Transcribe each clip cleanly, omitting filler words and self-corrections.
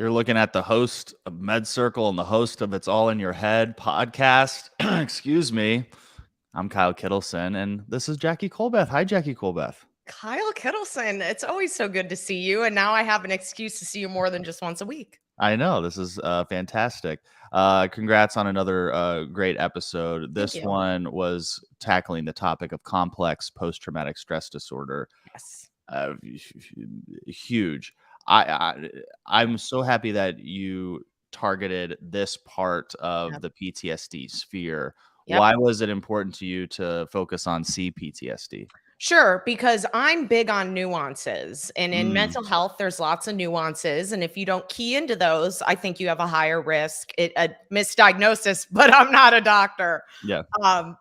You're looking at the host of MedCircle and the host of It's All in Your Head podcast. Excuse me. I'm Kyle Kittleson, and this is Jackie Colbeth. Hi, Jackie Colbeth. Kyle Kittleson, it's always so good to see you. And now I have an excuse to see you more than just once a week. I know. This is fantastic. Congrats on another great episode. This one was tackling the topic of complex post-traumatic stress disorder. Yes. Huge. I'm so happy that you targeted this part of the PTSD sphere. Why was it important to you to focus on c-ptsd? Sure, because I'm big on nuances. And in mental health, there's lots of nuances. And if you don't key into those, I think you have a higher risk, a misdiagnosis, but I'm not a doctor. Yeah.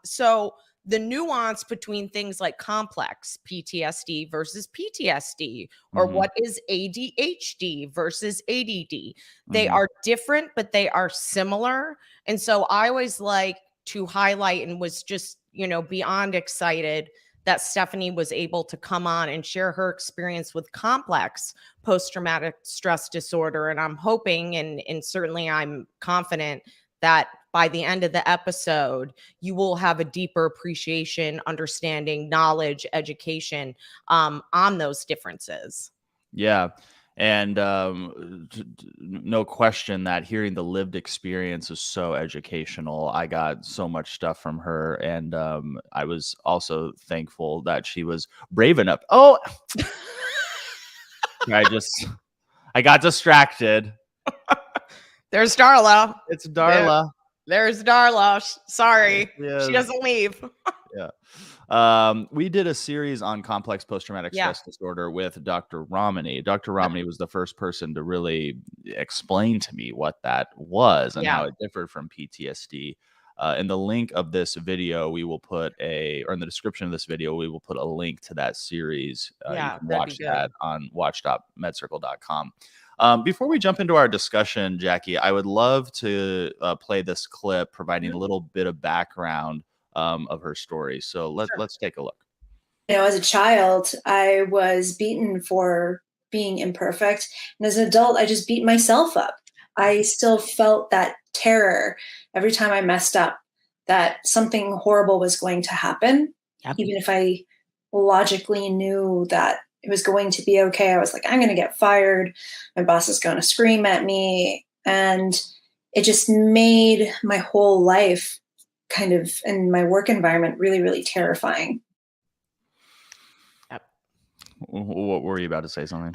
So the nuance between things like complex PTSD versus PTSD, or what is ADHD versus ADD, they are different, but they are similar. And so I always like to highlight and was just, beyond excited that Stephanie was able to come on and share her experience with complex post-traumatic stress disorder. And I'm hoping, and certainly I'm confident, that by the end of the episode, you will have a deeper appreciation, understanding, knowledge, education on those differences. Yeah. And no question that hearing the lived experience is so educational. I got so much stuff from her. And I was also thankful that she was brave enough. Oh, I got distracted. There's Darla. It's Darla. There's Darla. Sorry. She doesn't leave. Yeah. We did a series on complex post-traumatic stress disorder with Dr. Romney. Dr. Romney was the first person to really explain to me what that was and how it differed from PTSD. In the link of this video, we will put or in the description of this video, we will put a link to that series. You can watch that on watch.medcircle.com. Before we jump into our discussion, Jackie, I would love to play this clip providing a little bit of background of her story. So let's take a look. As a child, I was beaten for being imperfect. And as an adult, I just beat myself up. I still felt that terror every time I messed up, that something horrible was going to happen. Even if I logically knew that it was going to be okay, I was like, I'm going to get fired. My boss is going to scream at me. And it just made my whole life kind of, in my work environment, really, really terrifying. What were you about to say? Something?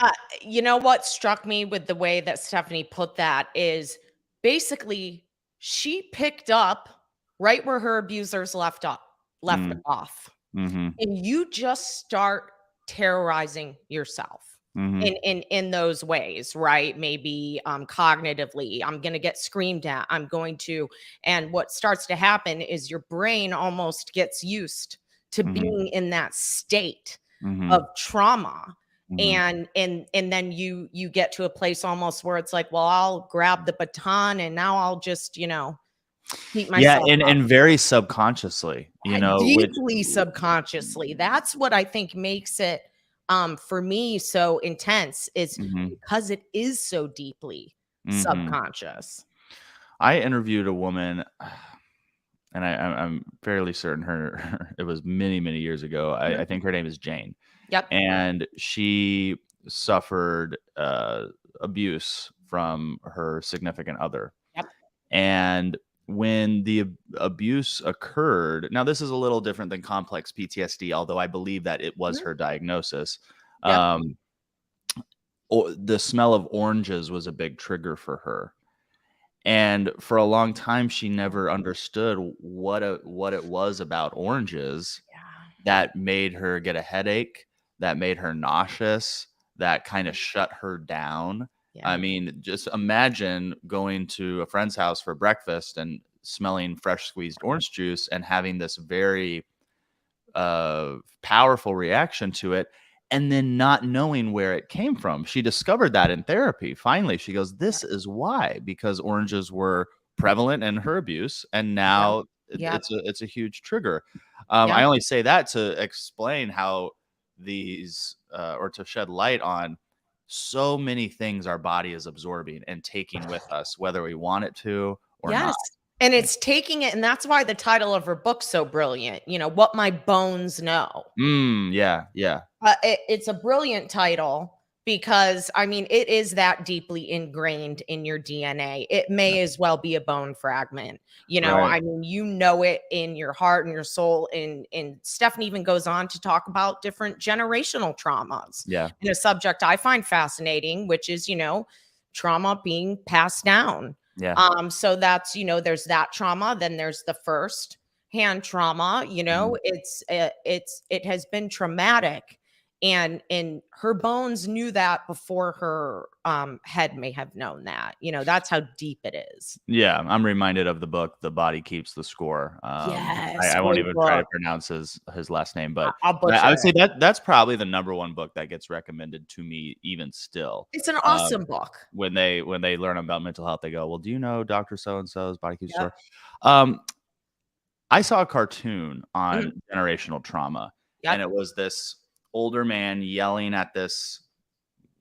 What struck me with the way that Stephanie put that is basically she picked up right where her abusers left off. And you just start terrorizing yourself in those ways, right? Maybe cognitively, I'm going to get screamed at. And what starts to happen is your brain almost gets used to being in that state of trauma. And then you get to a place almost where it's like, well, I'll grab the baton and now I'll just, beat myself up. And very subconsciously, deeply subconsciously. That's what I think makes it for me so intense, is because it is so deeply subconscious. I interviewed a woman, and I'm fairly certain it was many, many years ago. I think her name is Jane. Yep. And she suffered abuse from her significant other. Yep. And when the abuse occurred, now this is a little different than complex PTSD, although I believe that it was her diagnosis. Yep. The smell of oranges was a big trigger for her. And for a long time, she never understood what it was about oranges that made her get a headache, that made her nauseous, that kind of shut her down. Yeah. I mean, just imagine going to a friend's house for breakfast and smelling fresh squeezed orange juice and having this very powerful reaction to it, and then not knowing where it came from. She discovered that in therapy. Finally, she goes, this is why, because oranges were prevalent in her abuse, and now it's a huge trigger. I only say that to explain how these or to shed light on so many things our body is absorbing and taking with us, whether we want it to or not. And it's taking it, and that's why the title of her book's so brilliant. What my bones know. Yeah. It's a brilliant title because, I mean, it is that deeply ingrained in your DNA. It may as well be a bone fragment. Right. I mean, it in your heart and your soul. And Stephanie even goes on to talk about different generational traumas. Yeah. In a subject I find fascinating, which is, trauma being passed down. Yeah. So that's, there's that trauma. Then there's the first hand trauma. It has been traumatic, and her bones knew that before her head may have known that. That's how deep it is. Yeah, I'm reminded of the book "The Body Keeps the Score." Yes, I won't even try to pronounce his last name, but I would say that's probably the #1 book that gets recommended to me even still. It's an awesome book. When they learn about mental health, they go, "Well, do you know Dr. So-and-so's Body Keeps the Score?" I saw a cartoon on generational trauma, and it was this older man yelling at this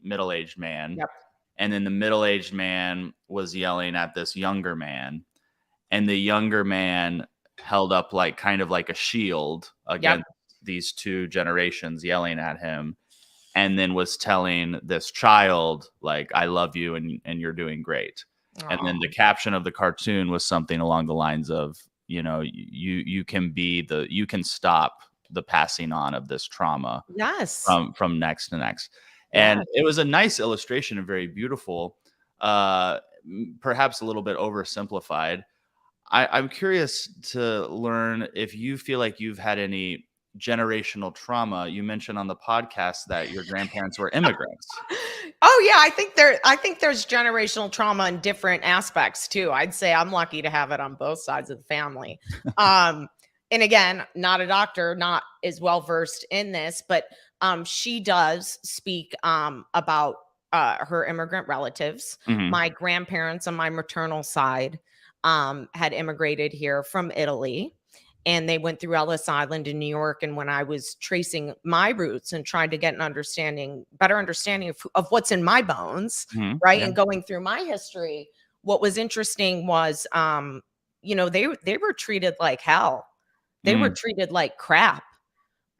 middle-aged man. And then the middle-aged man was yelling at this younger man, and the younger man held up kind of like a shield against these two generations yelling at him, and then was telling this child, like, I love you and you're doing great. Aww. And then the caption of the cartoon was something along the lines of, you can stop the passing on of this trauma from next to next. And it was a nice illustration and very beautiful, perhaps a little bit oversimplified. I'm curious to learn if you feel like you've had any generational trauma. You mentioned on the podcast that your grandparents were immigrants. Oh yeah, I think there's generational trauma in different aspects too. I'd say I'm lucky to have it on both sides of the family. And again, not a doctor, not as well versed in this, but she does speak about her immigrant relatives. My grandparents on my maternal side had immigrated here from Italy, and they went through Ellis Island in New York. And when I was tracing my roots and trying to get an better understanding of what's in my bones, right, and going through my history, what was interesting was, they were treated like hell. They were treated like crap.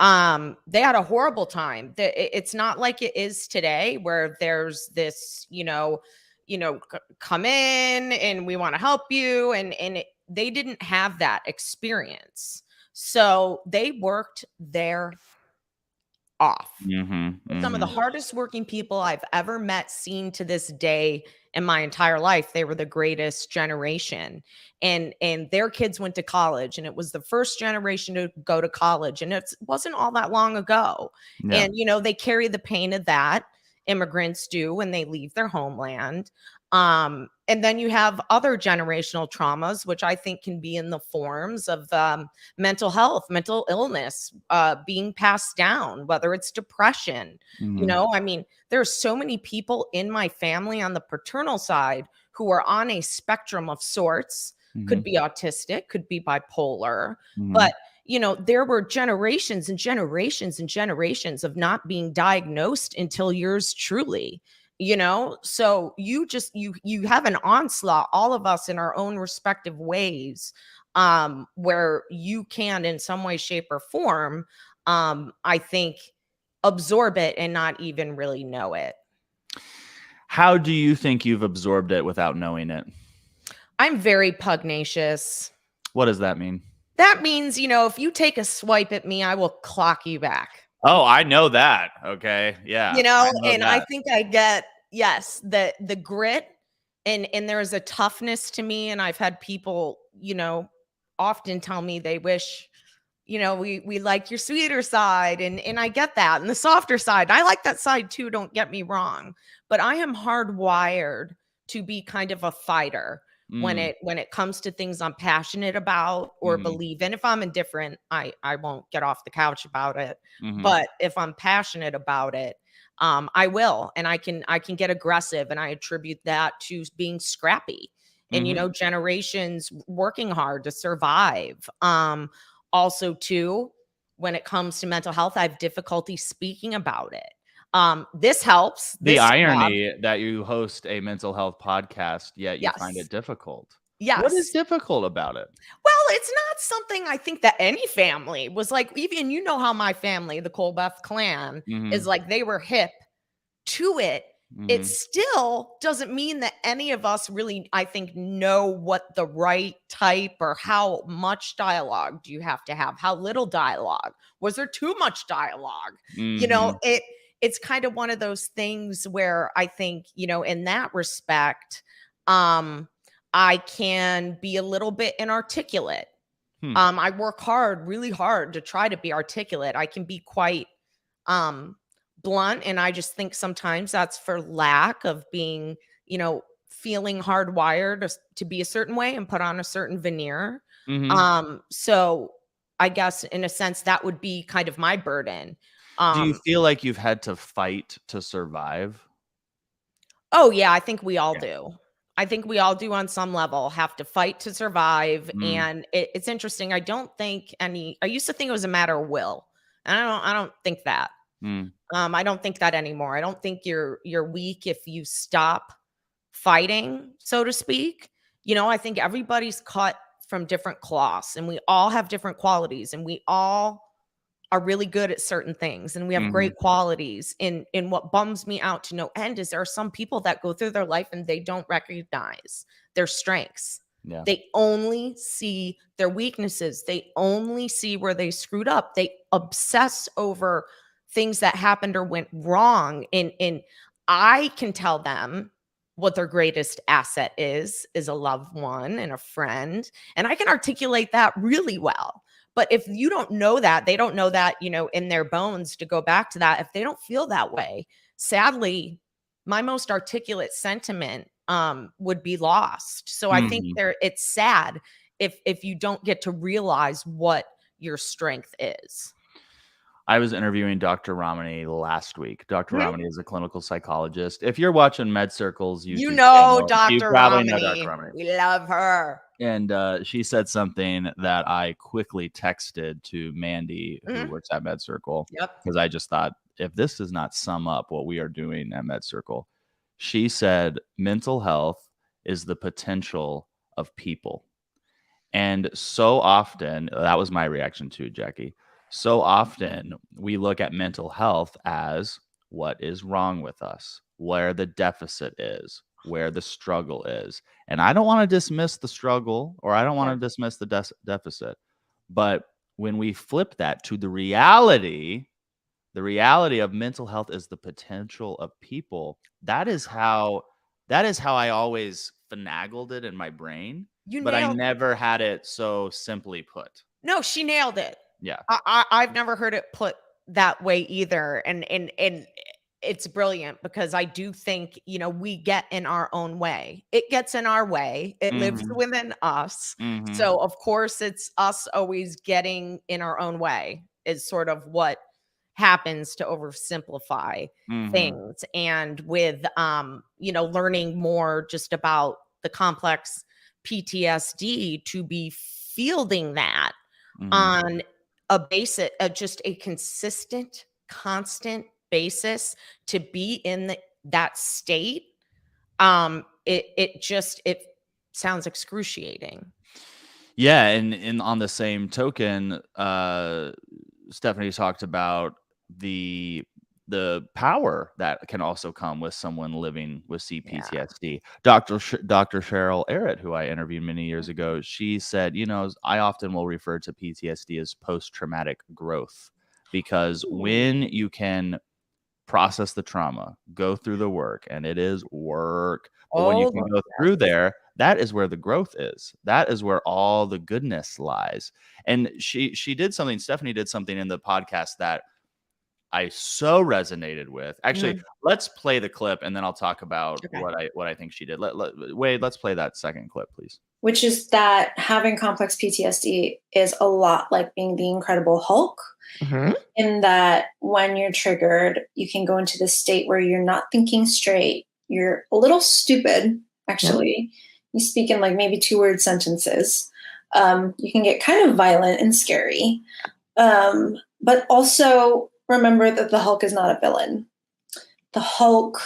They had a horrible time. It's not like it is today where there's this, come in and we want to help you. And they didn't have that experience. So they worked their off. Some of the hardest working people I've ever met, seen to this day in my entire life. They were the greatest generation, and their kids went to college, and it was the first generation to go to college, and it wasn't all that long ago. And they carry the pain of that. Immigrants do when they leave their homeland. And then you have other generational traumas, which I think can be in the forms of mental health, mental illness, being passed down, whether it's depression. I mean, there are so many people in my family on the paternal side who are on a spectrum of sorts, could be autistic, could be bipolar, but there were generations and generations and generations of not being diagnosed until yours truly. So you have an onslaught, all of us in our own respective ways, where you can in some way, shape, or form, I think, absorb it and not even really know it. How do you think you've absorbed it without knowing it? I'm very pugnacious. What does that mean? That means, if you take a swipe at me, I will clock you back. Oh, I know that. Okay. Yeah. I think I get, the grit and there's a toughness to me. And I've had people, often tell me they wish, we like your sweeter side. And I get that. And the softer side, I like that side too. Don't get me wrong, but I am hardwired to be kind of a fighter when it comes to things I'm passionate about or believe in. If I'm indifferent, I won't get off the couch about it. But if I'm passionate about it, I will, and I can get aggressive, and I attribute that to being scrappy and, generations working hard to survive. Also too, when it comes to mental health, I have difficulty speaking about it. This helps. The irony that you host a mental health podcast, yet you find it difficult. Yes. What is difficult about it? Well, it's not something I think that any family was like, even, you know, how my family, the Colbeth clan, is like, they were hip to it. It still doesn't mean that any of us really, I think, know what the right type or how much dialogue do you have to have, how little dialogue. Was there too much dialogue? You know, it's kind of one of those things where I think, you know, in that respect, I can be a little bit inarticulate. I work hard, really hard to try to be articulate. I can be quite blunt, and I just think sometimes that's for lack of being, you know, feeling hardwired to be a certain way and put on a certain veneer. So I guess in a sense that would be kind of my burden. Do you feel like you've had to fight to survive? Oh yeah, I think we all do. I think we all do on some level have to fight to survive. And it's interesting. I used to think it was a matter of will. And I don't think that. I don't think that anymore. I don't think you're weak if you stop fighting, so to speak. You know, I think everybody's cut from different cloths, and we all have different qualities, and we all are really good at certain things, and we have great qualities. In what bums me out to no end is there are some people that go through their life and they don't recognize their strengths. They only see their weaknesses. They only see where they screwed up. They obsess over things that happened or went wrong. And I can tell them what their greatest asset is a loved one and a friend. And I can articulate that really well. But if you don't know that, they don't know that, you know, in their bones to go back to that. If they don't feel that way, sadly, my most articulate sentiment would be lost. So I think it's sad if you don't get to realize what your strength is. I was interviewing Dr. Ramani last week. Dr. Ramani is a clinical psychologist. If you're watching MedCircle's YouTube channel, you probably know Dr. Ramani. We love her. And she said something that I quickly texted to Mandy, who works at MedCircle, because I just thought, if this does not sum up what we are doing at MedCircle, she said, mental health is the potential of people. And so often, that was my reaction to Jackie. So often we look at mental health as what is wrong with us, where the deficit is, where the struggle is. And I don't want to dismiss the struggle, or I don't want to dismiss the deficit. But when we flip that to the reality of mental health is the potential of people, that is how I always finagled it in my brain. But I never had it so simply put. No, she nailed it. Yeah. I've never heard it put that way either. And it's brilliant, because I do think, you know, we get in our own way. It gets in our way. It lives within us. So of course it's us always getting in our own way is sort of what happens to oversimplify things. And with, you know, learning more just about the complex PTSD, to be fielding that on a basis of just a consistent, constant basis, to be in that state, it sounds excruciating. Yeah, and on the same token, Stephanie talked about the power that can also come with someone living with CPTSD. Dr. Cheryl Arrett, who I interviewed many years ago, she said, you know, I often will refer to PTSD as post-traumatic growth, because when you can process the trauma, go through the work, and it is work, but when you can go through there, that is where the growth is. That is where all the goodness lies. And Stephanie did something in the podcast that I so resonated with. Actually, let's play the clip, and then I'll talk about what I think she did. Wade, let's play that second clip, please. Which is that having complex PTSD is a lot like being the Incredible Hulk, in that when you're triggered, you can go into this state where you're not thinking straight. You're a little stupid, actually. You speak in like maybe 2-word sentences. You can get kind of violent and scary. But also remember that the Hulk is not a villain. the Hulk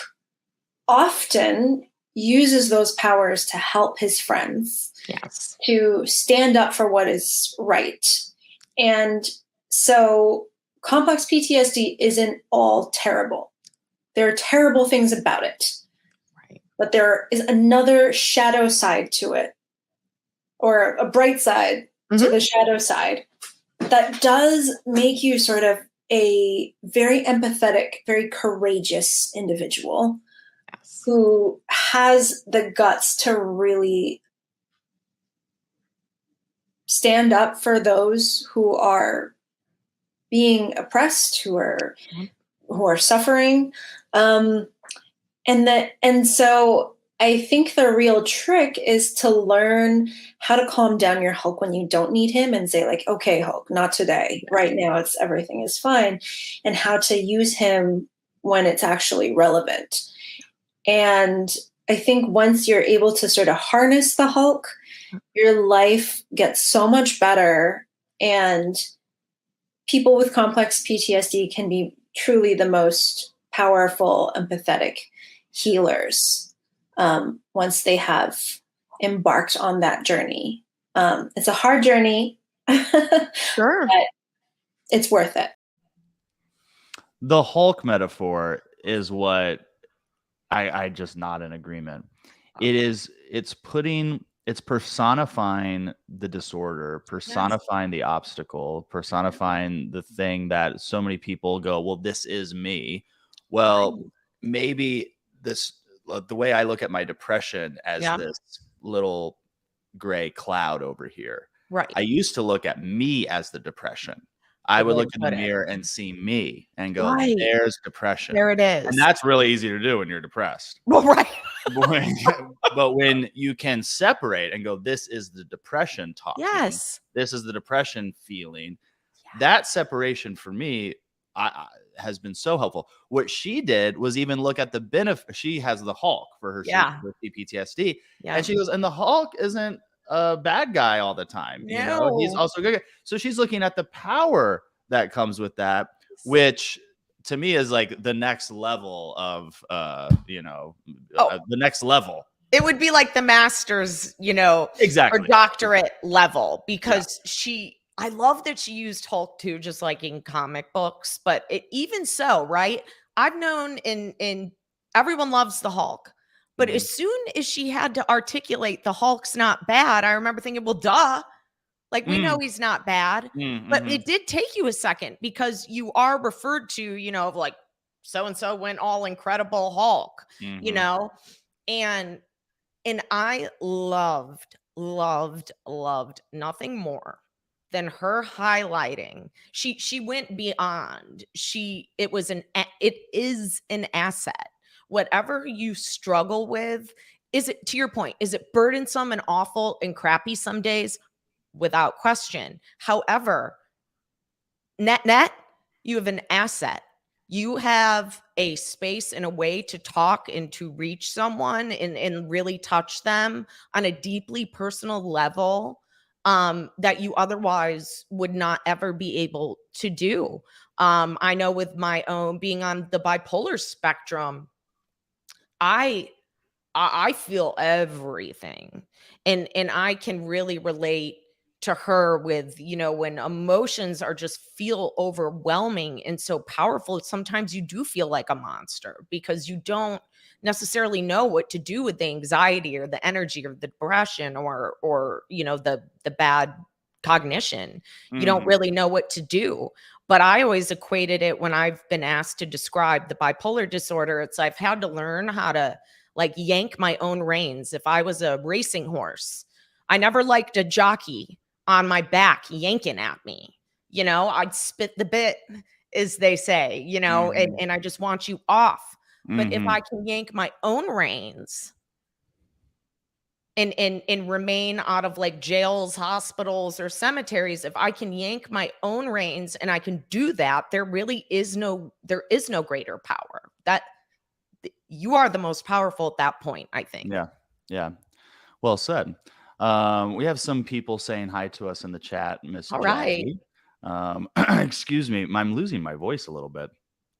often uses those powers to help his friends. Yes. To stand up for what is right. And so complex PTSD isn't all terrible. There are terrible things about it. Right. But there is another shadow side to it, or a bright side to the shadow side, that does make you sort of a very empathetic, very courageous individual who has the guts to really stand up for those who are being oppressed, who are suffering. And so I think the real trick is to learn how to calm down your Hulk when you don't need him and say, like, okay, Hulk, not today. Right now, everything is fine. And how to use him when it's actually relevant. And I think once you're able to sort of harness the Hulk, your life gets so much better, and people with complex PTSD can be truly the most powerful, empathetic healers once they have embarked on that journey. It's a hard journey, sure, but it's worth it. The Hulk metaphor is what I just not in agreement. It's personifying the disorder, personifying the obstacle, personifying the thing that so many people go, well, this is me. Well, maybe the way I look at my depression as this little gray cloud over here. Right. I used to look at me as the depression. I would look in the mirror and see me and go, there's depression. There it is. And that's really easy to do when you're depressed. Well, right. But when you can separate and go, this is the depression talking. Yes. This is the depression feeling. Yeah. That separation for me has been so helpful. What she did was even look at the benefit. She has the Hulk for her CPTSD. Yeah. And she goes, and the Hulk isn't a bad guy all the time. No. You know, he's also good. So she's looking at the power that comes with that, which to me is like the next level of, the next level. It would be like the master's, exactly, or doctorate level, because I love that she used Hulk too, just like in comic books, but even so, right? I've known in everyone loves the Hulk. But as soon as she had to articulate the Hulk's not bad, I remember thinking, well, duh. Like, we know he's not bad. But it did take you a second, because you are referred to, like, so-and-so went all Incredible Hulk, And I loved nothing more than her highlighting. She went beyond. It is an asset. Whatever you struggle with, is it, to your point, is it burdensome and awful and crappy some days? Without question. However, net, you have an asset. You have a space and a way to talk and to reach someone and really touch them on a deeply personal level that you otherwise would not ever be able to do. I know with my own being on the bipolar spectrum, I feel everything, and I can really relate to her with, when emotions are just feel overwhelming and so powerful. Sometimes you do feel like a monster because you don't necessarily know what to do with the anxiety or the energy or the depression or the bad cognition. You don't really know what to do. But I always equated it, when I've been asked to describe the bipolar disorder, it's I've had to learn how to like yank my own reins. If I was a racing horse, I never liked a jockey on my back yanking at me. I'd spit the bit, as they say, and I just want you off. But if I can yank my own reins and remain out of like jails, hospitals, or cemeteries, if I can yank my own reins and I can do that, there is no greater power. That you are the most powerful at that point, I think. Yeah. Well said. We have some people saying hi to us in the chat, Miss Jackie. Right. Excuse me, I'm losing my voice a little bit.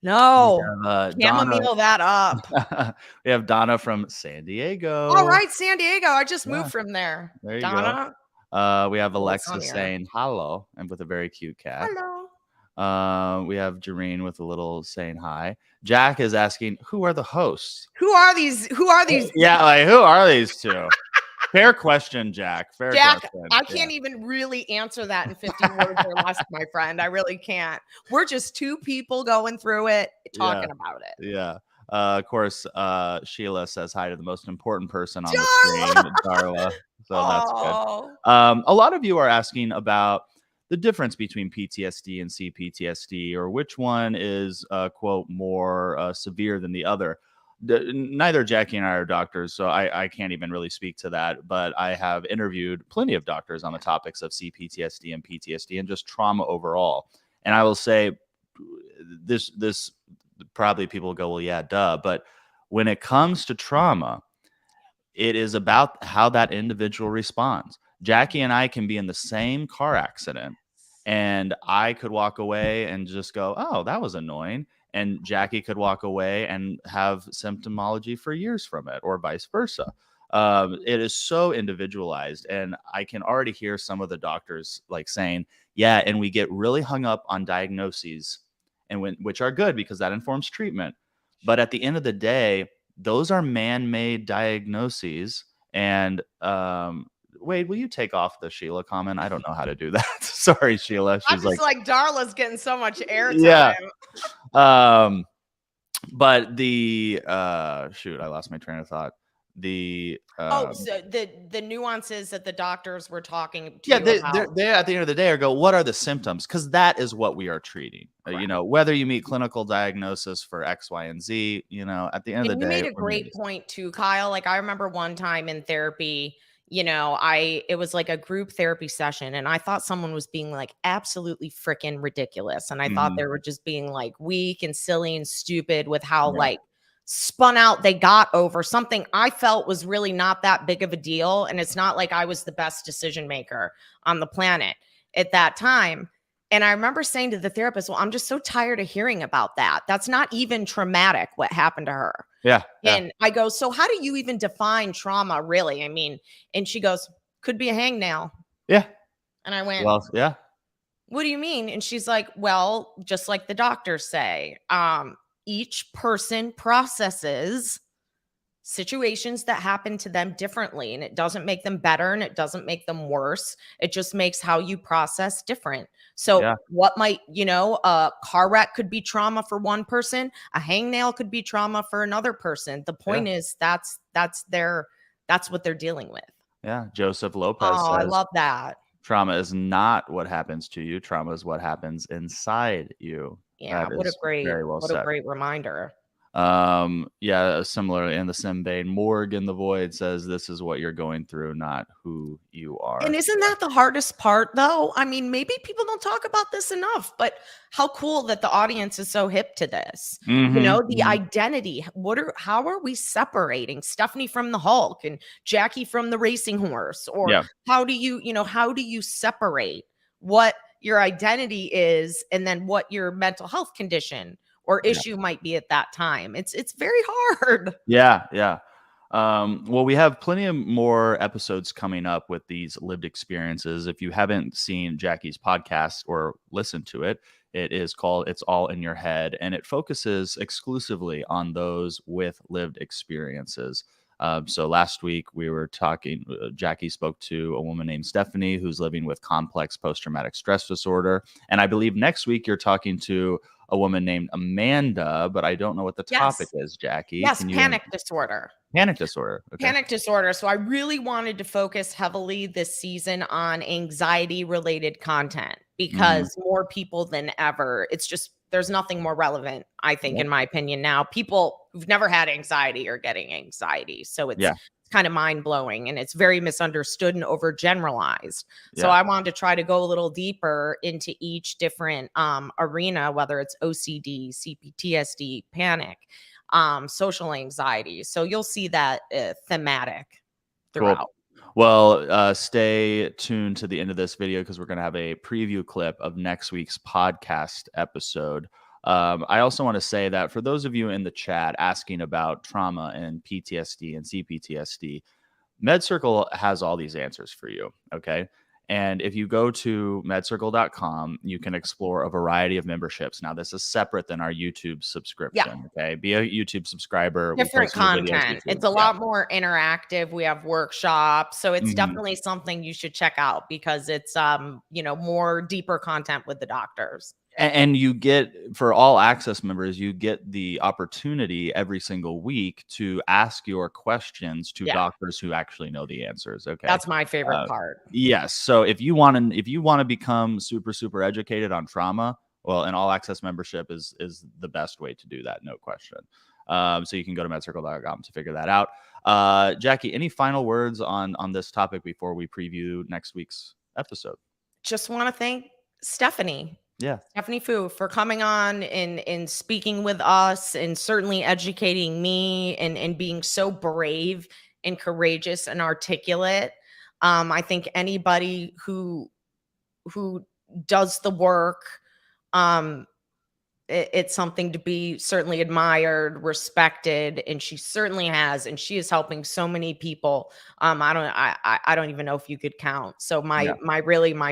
No. Donna. That up. We have Donna from San Diego. All right, San Diego. I just moved from there. There you Donna. go. We have Alexa saying hello and with a very cute cat. Hello. We have Jareen with a little saying hi. Jack is asking, who are the hosts? Who are these? Yeah, like who are these two? Fair question, Jack. Fair question. I can't even really answer that in 50 words or less, my friend. I really can't. We're just two people going through it, talking about it. Yeah. Of course, Sheila says hi to the most important person on the screen, Darla. So that's good. A lot of you are asking about the difference between PTSD and CPTSD, or which one is, quote, more severe than the other. Neither Jackie and I are doctors, so I can't even really speak to that. But I have interviewed plenty of doctors on the topics of CPTSD and PTSD and just trauma overall. And I will say this probably people go, well, yeah, duh. But when it comes to trauma, it is about how that individual responds. Jackie and I can be in the same car accident, and I could walk away and just go, oh, that was annoying. And Jackie could walk away and have symptomology for years from it, or vice versa. It is so individualized. And I can already hear some of the doctors like saying, yeah, and we get really hung up on diagnoses, and which are good because that informs treatment. But at the end of the day, those are man-made diagnoses. And Wade, will you take off the Sheila comment? I don't know how to do that. Sorry, Sheila. She's like Darla's getting so much airtime. Yeah. But the shoot, I lost my train of thought. The so the nuances that the doctors were talking to they at the end of the day go, what are the symptoms? Because that is what we are treating. Whether you meet clinical diagnosis for X, Y, and Z, at the end of the day. You made a great point too, Kyle. Like I remember one time in therapy, it was like a group therapy session, and I thought someone was being like absolutely freaking ridiculous. And I thought they were just being like weak and silly and stupid with how like spun out they got over something I felt was really not that big of a deal. And it's not like I was the best decision maker on the planet at that time. And I remember saying to the therapist, well, I'm just so tired of hearing about that. That's not even traumatic what happened to her. Yeah. And I go, so how do you even define trauma really? I mean, and she goes, could be a hangnail. Yeah. And I went, well, yeah. What do you mean? And she's like, well, just like the doctors say, each person processes situations that happen to them differently, and it doesn't make them better and it doesn't make them worse. It just makes how you process different. So what might, a car wreck could be trauma for one person, a hangnail could be trauma for another person. The point is that's what they're dealing with. Yeah. Joseph Lopez says, I love that. Trauma is not what happens to you. Trauma is what happens inside you. Yeah. What a great reminder. Similarly in the same vein, Morg in the Void says this is what you're going through, not who you are. And isn't that the hardest part though? I mean, maybe people don't talk about this enough, but how cool that the audience is so hip to this. The identity. How are we separating Stephanie from the Hulk and Jackie from the racing horse? Or how do you separate what your identity is and then what your mental health condition or issue might be at that time? It's very hard. Yeah. Well, we have plenty of more episodes coming up with these lived experiences. If you haven't seen Jackie's podcast or listened to it, it is called It's All in Your Head, and it focuses exclusively on those with lived experiences. So last week we were talking, Jackie spoke to a woman named Stephanie who's living with complex post-traumatic stress disorder. And I believe next week you're talking to a woman named Amanda, but I don't know what the topic is, Jackie. Yes, panic disorder. Panic disorder. Okay. Panic disorder. So I really wanted to focus heavily this season on anxiety-related content because more people than ever, there's nothing more relevant, I think, in my opinion now. People who've never had anxiety are getting anxiety. So it's kind of mind-blowing, and it's very misunderstood and overgeneralized. So I wanted to try to go a little deeper into each different arena, whether it's OCD, CPTSD, panic, social anxiety. So you'll see that thematic throughout. Cool. Well, stay tuned to the end of this video because we're going to have a preview clip of next week's podcast episode. I also want to say that for those of you in the chat asking about trauma and PTSD and CPTSD, MedCircle has all these answers for you. Okay. And if you go to medcircle.com, you can explore a variety of memberships. Now, this is separate than our YouTube subscription. Okay. Be a YouTube subscriber. Different content. It's a lot more interactive. We have workshops. So it's definitely something you should check out because it's, more deeper content with the doctors. And you get, for all access members, you get the opportunity every single week to ask your questions to doctors who actually know the answers. Okay. That's my favorite part. Yes. So if you want to become super, super educated on trauma, well, an all access membership is the best way to do that. No question. So you can go to medcircle.com to figure that out. Jackie, any final words on this topic before we preview next week's episode? Just want to thank Stephanie. Yeah. Stephanie Foo for coming on and speaking with us and certainly educating me and being so brave and courageous and articulate. I think anybody who does the work, it's something to be certainly admired, respected, and she certainly has, and she is helping so many people. I don't even know if you could count. So my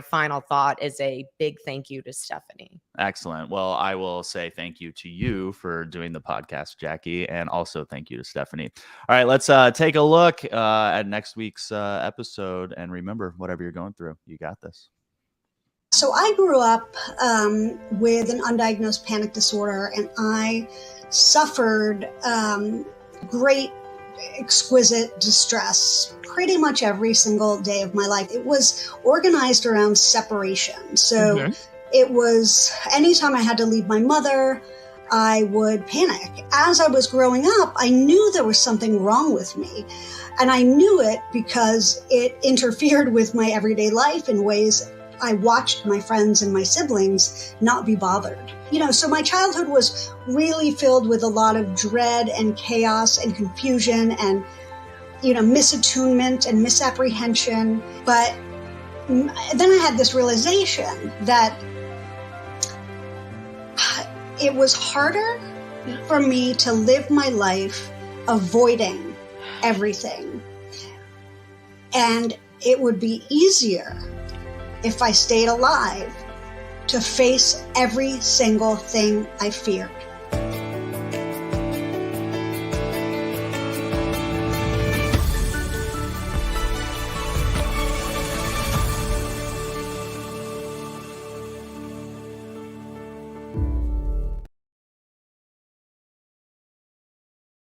final thought is a big thank you to Stephanie. Excellent. Well, I will say thank you to you for doing the podcast, Jackie, and also thank you to Stephanie. All right, let's take a look at next week's episode, and remember, whatever you're going through, you got this. So I grew up with an undiagnosed panic disorder, and I suffered great, exquisite distress pretty much every single day of my life. It was organized around separation. So it was anytime I had to leave my mother, I would panic. As I was growing up, I knew there was something wrong with me. And I knew it because it interfered with my everyday life in ways I watched my friends and my siblings not be bothered. So my childhood was really filled with a lot of dread and chaos and confusion and, misattunement and misapprehension. But then I had this realization that it was harder for me to live my life avoiding everything. And it would be easier if I stayed alive to face every single thing I feared.